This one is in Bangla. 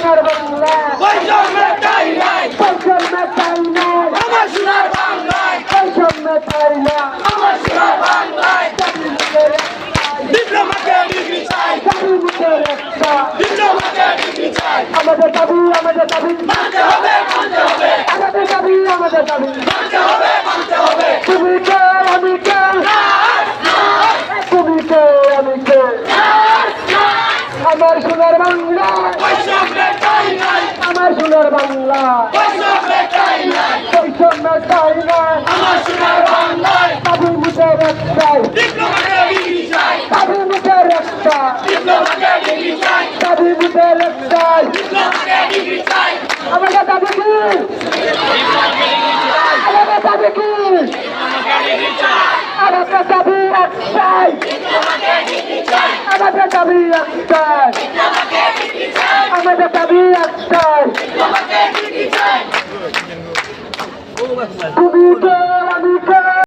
সোনার বাংলা বৈষম্যটাই নাই বৈষম্যটাই নাই আমার সোনার বাংলায় বৈষম্যটাই নাই আমার সোনার বাংলায় জাতির মুখের একটাই ডিপ্লোমাকে ডিগ্রি চাই জাতির মুখের একটা ডিপ্লোমাকে ডিগ্রি চাই আমাদের দাবি মানতে হবে আমাদের দাবি মানতে হবে তুমি কে আমি কে তুমি কে আমি কে আমার সোনার বাংলা বৈষম্যটাই নাই আমার সোনার বাংলা বৈষম্যটাই নাই বৈষম্যটাই নাই আমার সোনার বাংলায় দাবির মুখের একটাই ডিপ্লোমাকে ডিগ্রি চাই দাবির মুখের একটা ডিপ্লোমাকে ডিগ্রি চাই দাবির মুখের একটাই ডিপ্লোমাকে ডিগ্রি চাই আমাদের দাবি কি আমাদের দাবি কি আমাদের দাবি একটাই আমাদের দাবি একটাই আমাদের দাবি একটাই তুমি কে